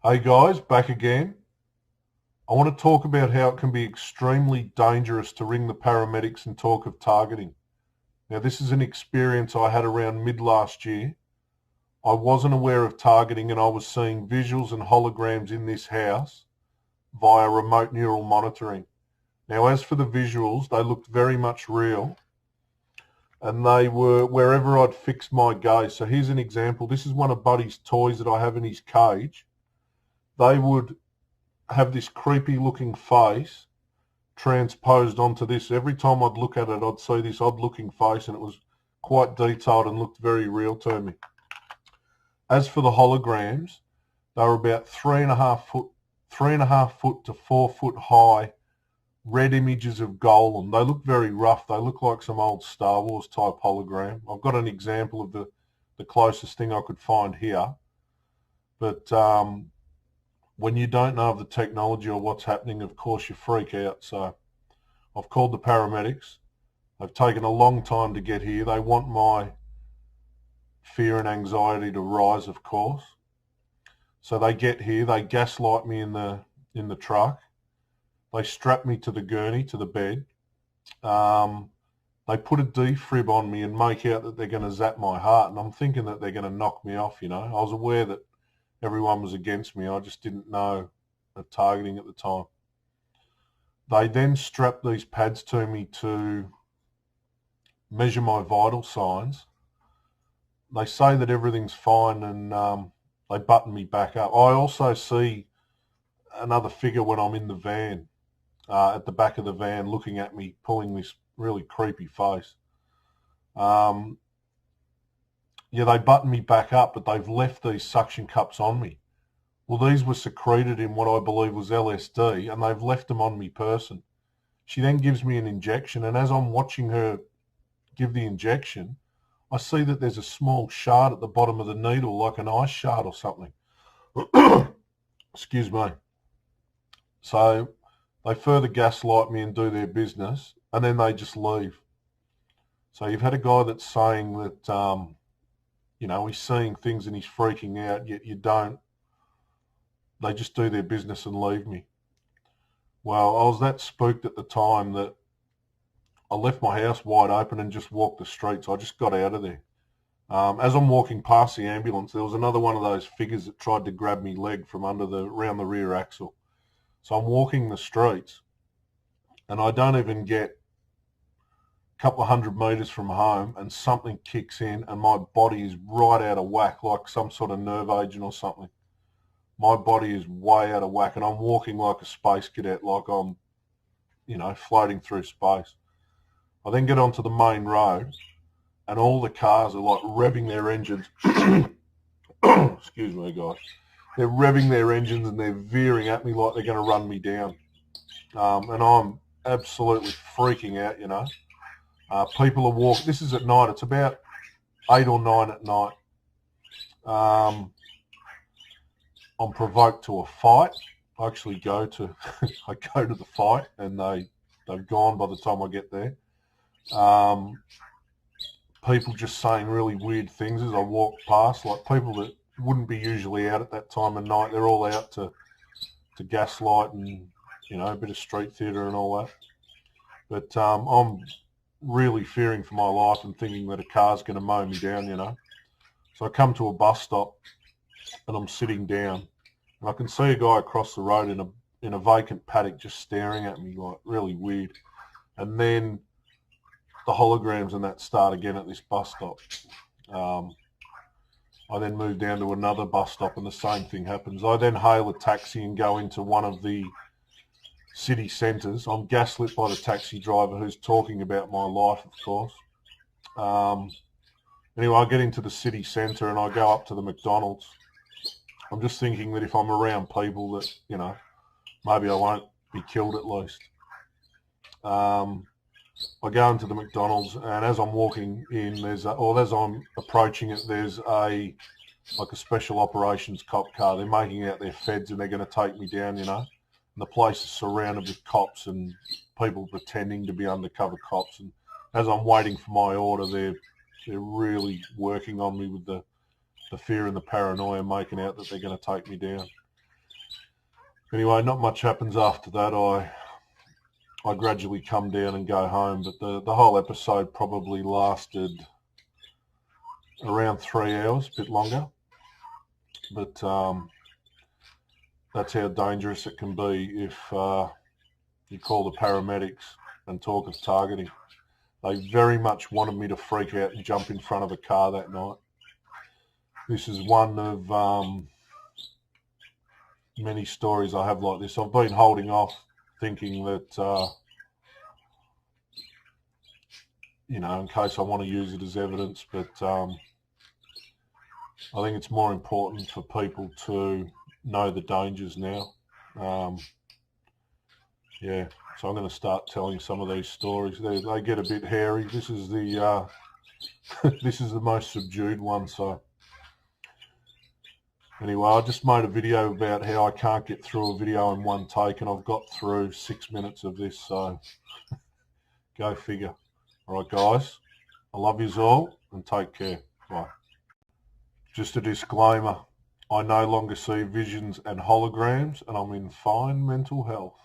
Hey guys, back again. I want to talk about how it can be extremely dangerous to ring the paramedics and talk of targeting. Now, this is an experience I had around mid last year. I wasn't aware of targeting and I was seeing visuals and holograms in this house via remote neural monitoring. Now, as for the visuals, they looked very much real and they were wherever I'd fixed my gaze. So here's an example. This is one of Buddy's toys that I have in his cage. They would have this creepy looking face transposed onto this. Every time I'd look at it, I'd see this odd looking face and it was quite detailed and looked very real to me. As for the holograms, they were about 3.5 foot to 4 foot high red images of Golan. They look very rough. They look like some old Star Wars type hologram. I've got an example of the closest thing I could find here. But when you don't know of the technology or what's happening, of course you freak out. So I've called the paramedics. They've taken a long time to get here. They want my fear and anxiety to rise, of course. So they get here, they gaslight me in the truck. They strap me to the gurney, to the bed. They put a defib on me and make out that they're going to zap my heart. And I'm thinking that they're going to knock me off, I was aware that everyone was against me. I just didn't know of targeting at the time. They then strapped these pads to me to measure my vital signs. They say that everything's fine and they button me back up. I also see another figure when I'm in the van, at the back of the van, looking at me, pulling this really creepy face. They button me back up, but they've left these suction cups on me. Well, these were secreted in what I believe was LSD, and they've left them on me person. She then gives me an injection, and as I'm watching her give the injection, I see that there's a small shard at the bottom of the needle, like an ice shard or something. Excuse me. So they further gaslight me and do their business, and then they just leave. So you've had a guy that's saying that, he's seeing things and he's freaking out, yet you don't. They just do their business and leave me. Well, I was that spooked at the time that I left my house wide open and just walked the streets. I just got out of there. As I'm walking past the ambulance, there was another one of those figures that tried to grab me leg from around the rear axle. So I'm walking the streets and I don't even get a couple of 100 meters from home and something kicks in and my body is right out of whack, like some sort of nerve agent or something. My body is way out of whack and I'm walking like a space cadet, like I'm, floating through space. I then get onto the main road and all the cars are like revving their engines. Excuse me, guys. They're revving their engines and they're veering at me like they're going to run me down. And I'm absolutely freaking out, People are walking. This is at night. It's about 8 or 9 at night. I'm provoked to a fight. I actually go to the fight and they've gone by the time I get there. People just saying really weird things as I walk past, like people that wouldn't be usually out at that time of night. They're all out to gaslight and, a bit of street theatre and all that. But I'm really fearing for my life and thinking that a car's going to mow me down. So I come to a bus stop and I'm sitting down and I can see a guy across the road in a vacant paddock just staring at me like really weird. And then the holograms and that start again at this bus stop. I then move down to another bus stop and the same thing happens. I then hail a taxi and go into one of the city centres. I'm gaslit by the taxi driver who's talking about my life, of course. Anyway, I get into the city centre and I go up to the McDonald's. I'm just thinking that if I'm around people that, maybe I won't be killed at least. I go into the McDonald's and as I'm walking in, as I'm approaching it, there's a special operations cop car. They're making out their feds and they're going to take me down, And the place is surrounded with cops and people pretending to be undercover cops. And as I'm waiting for my order, they're really working on me with the fear and the paranoia, making out that they're going to take me down. Anyway, not much happens after that. I gradually come down and go home, but the whole episode probably lasted around 3 hours, a bit longer. But that's how dangerous it can be if you call the paramedics and talk of targeting. They very much wanted me to freak out and jump in front of a car that night. This is one of many stories I have like this. I've been holding off, thinking that, in case I want to use it as evidence, but I think it's more important for people to know the dangers now. Yeah, so I'm going to start telling some of these stories. They get a bit hairy. This is the this is the most subdued one. So anyway, I just made a video about how I can't get through a video in one take, and I've got through 6 minutes of this. So go figure. All right, guys, I love yous all, and take care. Bye. Just a disclaimer, I no longer see visions and holograms, and I'm in fine mental health.